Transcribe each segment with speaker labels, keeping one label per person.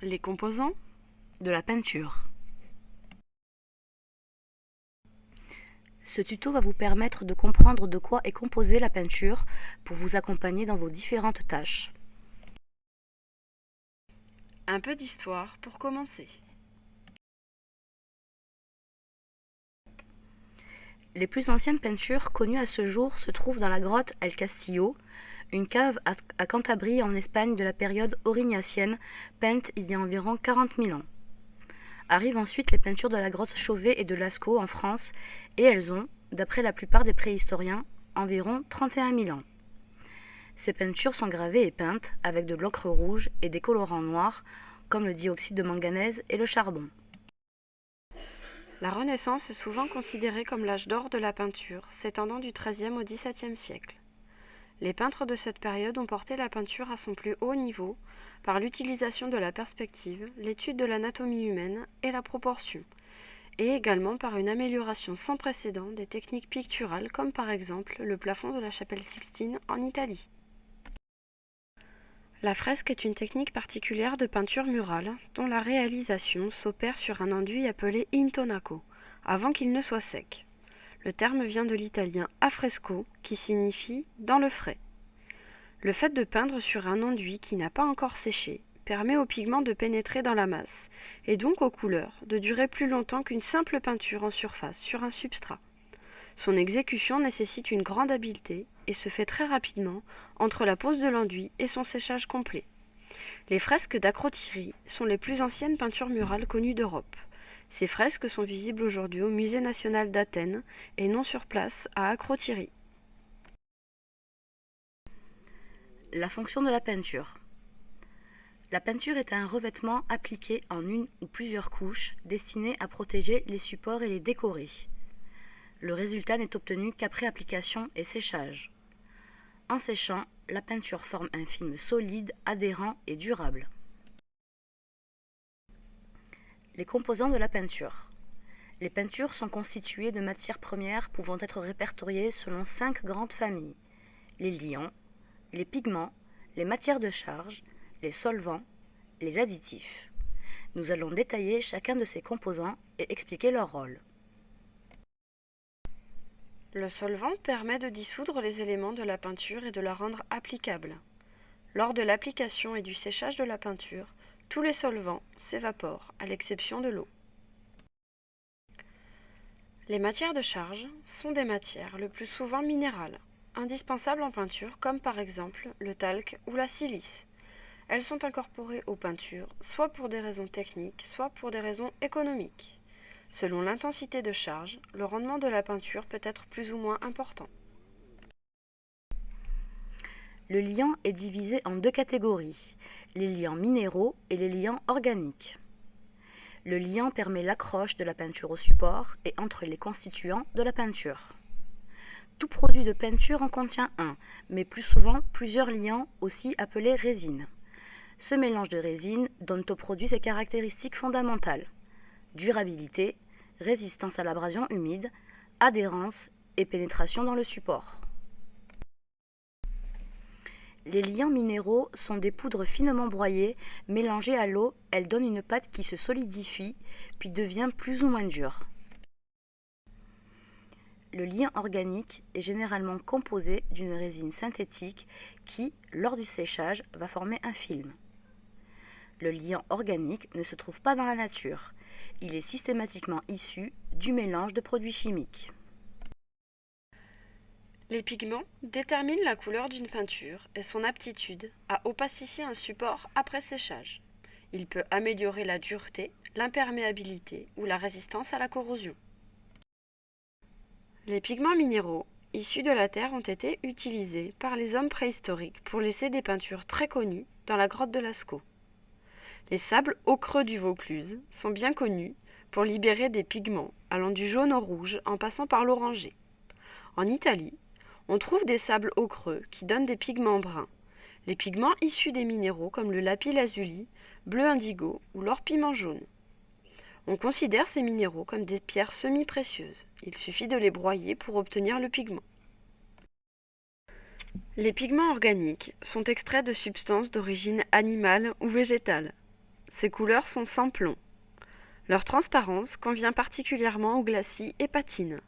Speaker 1: Les composants
Speaker 2: de la peinture. Ce tuto va vous permettre de comprendre de quoi est composée la peinture pour vous accompagner dans vos différentes tâches.
Speaker 1: Un peu d'histoire pour commencer.
Speaker 2: Les plus anciennes peintures connues à ce jour se trouvent dans la grotte El Castillo, une cave à Cantabrie en Espagne de la période aurignacienne, peinte il y a environ 40 000 ans. Arrivent ensuite les peintures de la grotte Chauvet et de Lascaux en France, et elles ont, d'après la plupart des préhistoriens, environ 31 000 ans. Ces peintures sont gravées et peintes avec de l'ocre rouge et des colorants noirs, comme le dioxyde de manganèse et le charbon.
Speaker 1: La Renaissance est souvent considérée comme l'âge d'or de la peinture, s'étendant du XIIIe au XVIIe siècle. Les peintres de cette période ont porté la peinture à son plus haut niveau par l'utilisation de la perspective, l'étude de l'anatomie humaine et la proportion, et également par une amélioration sans précédent des techniques picturales comme par exemple le plafond de la chapelle Sixtine en Italie. La fresque est une technique particulière de peinture murale dont la réalisation s'opère sur un enduit appelé intonaco, avant qu'il ne soit sec. Le terme vient de l'italien affresco qui signifie dans le frais. Le fait de peindre sur un enduit qui n'a pas encore séché permet au pigment de pénétrer dans la masse et donc aux couleurs de durer plus longtemps qu'une simple peinture en surface sur un substrat. Son exécution nécessite une grande habileté et se fait très rapidement entre la pose de l'enduit et son séchage complet. Les fresques d'Akrotiri sont les plus anciennes peintures murales connues d'Europe. Ces fresques sont visibles aujourd'hui au Musée national d'Athènes et non sur place à Akrotiri.
Speaker 2: La fonction de la peinture. La peinture est un revêtement appliqué en une ou plusieurs couches destiné à protéger les supports et les décorer. Le résultat n'est obtenu qu'après application et séchage. En séchant, la peinture forme un film solide, adhérent et durable. Les composants de la peinture. Les peintures sont constituées de matières premières pouvant être répertoriées selon 5 grandes familles: les liants, les pigments, les matières de charge, les solvants, les additifs. Nous allons détailler chacun de ces composants et expliquer leur rôle.
Speaker 1: Le solvant permet de dissoudre les éléments de la peinture et de la rendre applicable. Lors de l'application et du séchage de la peinture, tous les solvants s'évaporent, à l'exception de l'eau. Les matières de charge sont des matières le plus souvent minérales, indispensables en peinture comme par exemple le talc ou la silice. Elles sont incorporées aux peintures soit pour des raisons techniques, soit pour des raisons économiques. Selon l'intensité de charge, le rendement de la peinture peut être plus ou moins important.
Speaker 2: Le liant est divisé en 2 catégories, les liants minéraux et les liants organiques. Le liant permet l'accroche de la peinture au support et entre les constituants de la peinture. Tout produit de peinture en contient un, mais plus souvent plusieurs liants, aussi appelés résines. Ce mélange de résines donne au produit ses caractéristiques fondamentales: durabilité, résistance à l'abrasion humide, adhérence et pénétration dans le support. Les liants minéraux sont des poudres finement broyées, mélangées à l'eau. Elles donnent une pâte qui se solidifie, puis devient plus ou moins dure. Le liant organique est généralement composé d'une résine synthétique qui, lors du séchage, va former un film. Le liant organique ne se trouve pas dans la nature. Il est systématiquement issu du mélange de produits chimiques.
Speaker 1: Les pigments déterminent la couleur d'une peinture et son aptitude à opacifier un support après séchage. Il peut améliorer la dureté, l'imperméabilité ou la résistance à la corrosion. Les pigments minéraux issus de la terre ont été utilisés par les hommes préhistoriques pour laisser des peintures très connues dans la grotte de Lascaux. Les sables ochreux du Vaucluse sont bien connus pour libérer des pigments allant du jaune au rouge en passant par l'orangé. En Italie, on trouve des sables ochreux qui donnent des pigments bruns. Les pigments issus des minéraux comme le lapis-lazuli, bleu indigo ou l'or piment jaune. On considère ces minéraux comme des pierres semi-précieuses. Il suffit de les broyer pour obtenir le pigment. Les pigments organiques sont extraits de substances d'origine animale ou végétale. Ces couleurs sont sans plomb. Leur transparence convient particulièrement aux glacis et patines.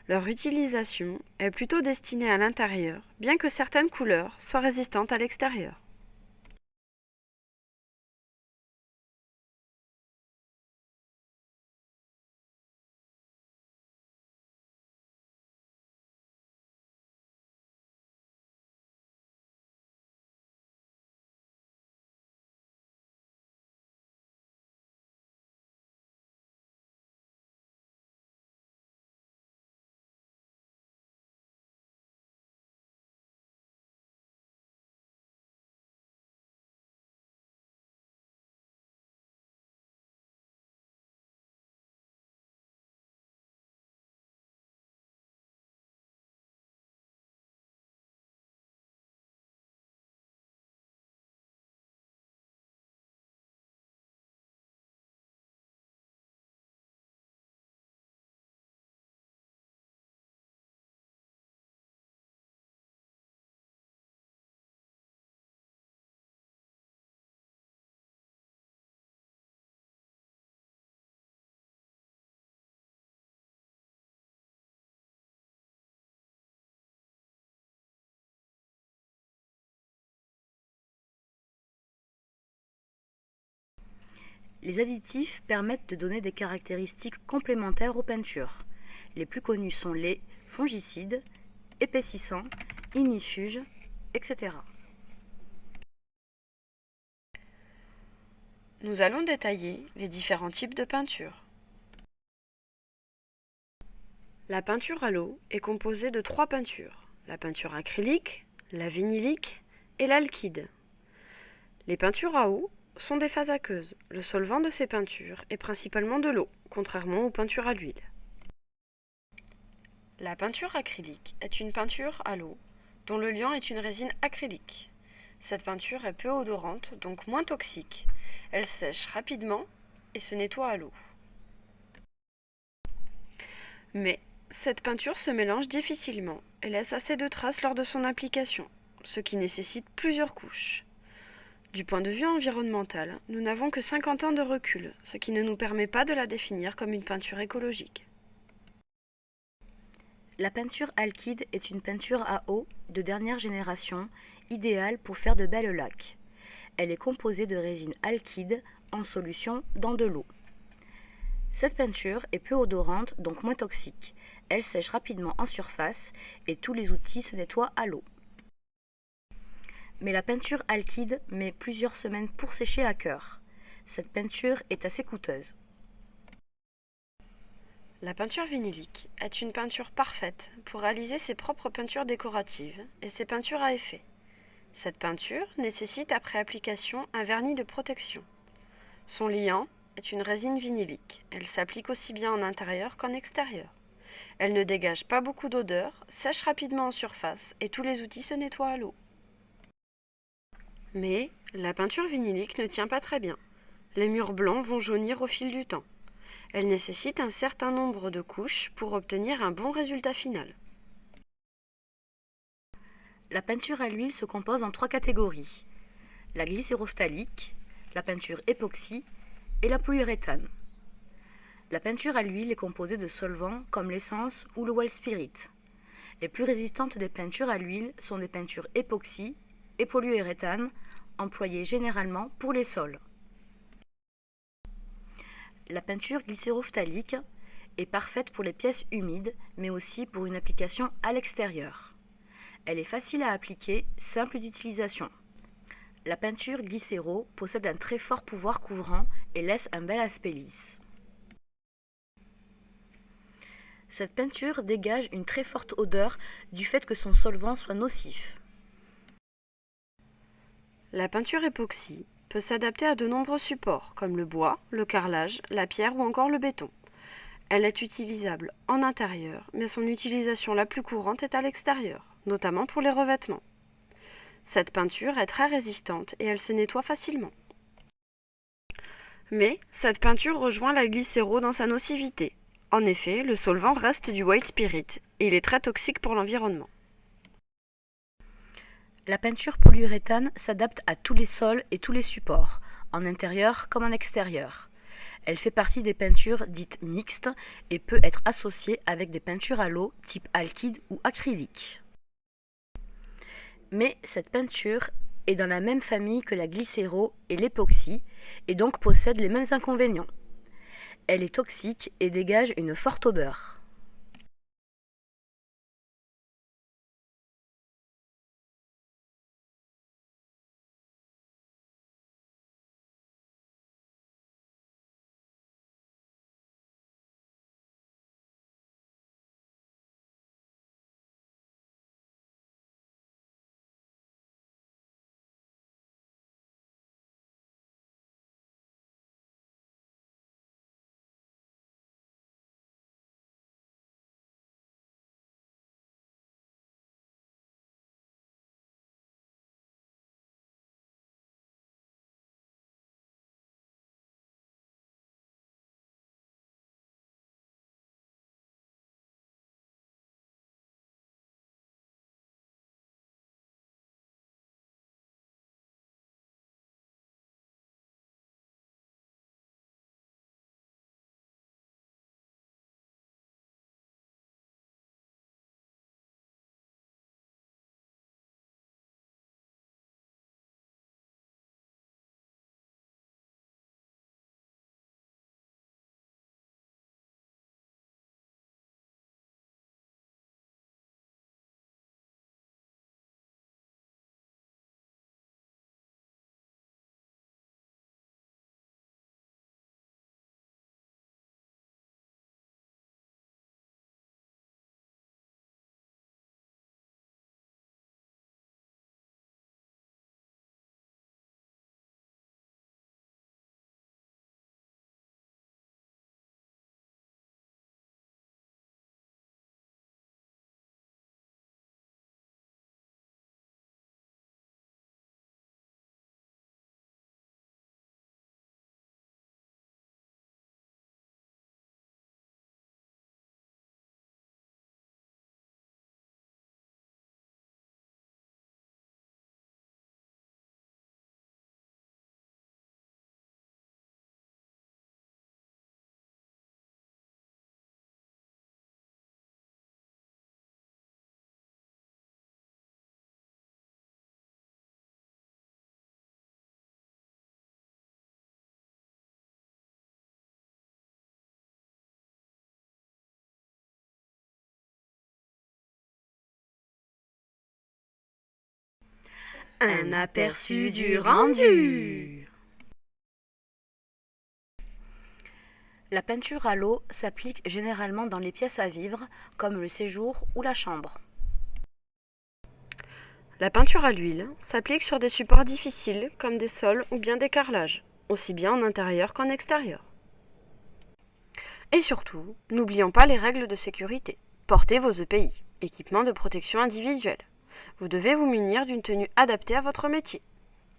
Speaker 1: Leur utilisation est plutôt destinée à l'intérieur, bien que certaines couleurs soient résistantes à l'extérieur.
Speaker 2: Les additifs permettent de donner des caractéristiques complémentaires aux peintures. Les plus connus sont les fongicides, épaississants, ignifuges, etc.
Speaker 1: Nous allons détailler les différents types de peinture. La peinture à l'eau est composée de 3 peintures, la peinture acrylique, la vinylique et l'alkyd. Les peintures à eau sont des phases aqueuses. Le solvant de ces peintures est principalement de l'eau, contrairement aux peintures à l'huile. La peinture acrylique est une peinture à l'eau dont le liant est une résine acrylique. Cette peinture est peu odorante, donc moins toxique. Elle sèche rapidement et se nettoie à l'eau. Mais cette peinture se mélange difficilement et laisse assez de traces lors de son application, ce qui nécessite plusieurs couches. Du point de vue environnemental, nous n'avons que 50 ans de recul, ce qui ne nous permet pas de la définir comme une peinture écologique.
Speaker 2: La peinture alkyd est une peinture à eau de dernière génération, idéale pour faire de belles laques. Elle est composée de résine alkyd en solution dans de l'eau. Cette peinture est peu odorante, donc moins toxique. Elle sèche rapidement en surface et tous les outils se nettoient à l'eau. Mais la peinture alkyd met plusieurs semaines pour sécher à cœur. Cette peinture est assez coûteuse.
Speaker 1: La peinture vinylique est une peinture parfaite pour réaliser ses propres peintures décoratives et ses peintures à effet. Cette peinture nécessite après application un vernis de protection. Son liant est une résine vinylique. Elle s'applique aussi bien en intérieur qu'en extérieur. Elle ne dégage pas beaucoup d'odeur, sèche rapidement en surface et tous les outils se nettoient à l'eau. Mais la peinture vinylique ne tient pas très bien. Les murs blancs vont jaunir au fil du temps. Elle nécessite un certain nombre de couches pour obtenir un bon résultat final.
Speaker 2: La peinture à l'huile se compose en 3 catégories. La glycérophthalique, la peinture époxy et la polyuréthane. La peinture à l'huile est composée de solvants comme l'essence ou le wild spirit. Les plus résistantes des peintures à l'huile sont des peintures époxy et polyuréthane, employées généralement pour les sols. La peinture glycérophthalique est parfaite pour les pièces humides, mais aussi pour une application à l'extérieur. Elle est facile à appliquer, simple d'utilisation. La peinture glycéro possède un très fort pouvoir couvrant et laisse un bel aspect lisse. Cette peinture dégage une très forte odeur du fait que son solvant soit nocif.
Speaker 1: La peinture époxy peut s'adapter à de nombreux supports comme le bois, le carrelage, la pierre ou encore le béton. Elle est utilisable en intérieur, mais son utilisation la plus courante est à l'extérieur, notamment pour les revêtements. Cette peinture est très résistante et elle se nettoie facilement. Mais cette peinture rejoint la glycéro dans sa nocivité. En effet, le solvant reste du wild spirit et il est très toxique pour l'environnement.
Speaker 2: La peinture polyuréthane s'adapte à tous les sols et tous les supports. en intérieur comme en extérieur. Elle fait partie des peintures dites mixtes et peut être associée avec des peintures à l'eau type alkyd ou acrylique. Mais cette peinture est dans la même famille que la glycéro et l'époxy et donc possède les mêmes inconvénients. Elle est toxique et dégage une forte odeur.
Speaker 1: Un aperçu du rendu.
Speaker 2: La peinture à l'eau s'applique généralement dans les pièces à vivre, comme le séjour ou la chambre.
Speaker 1: La peinture à l'huile s'applique sur des supports difficiles comme des sols ou bien des carrelages, aussi bien en intérieur qu'en extérieur. Et surtout, n'oublions pas les règles de sécurité. Portez vos EPI, équipements de protection individuelle. Vous devez vous munir d'une tenue adaptée à votre métier,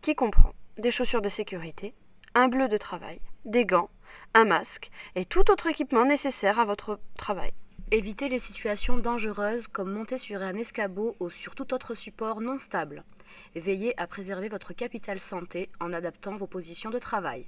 Speaker 1: qui comprend des chaussures de sécurité, un bleu de travail, des gants, un masque et tout autre équipement nécessaire à votre travail.
Speaker 2: Évitez les situations dangereuses comme monter sur un escabeau ou sur tout autre support non stable. Veillez à préserver votre capital santé en adaptant vos positions de travail.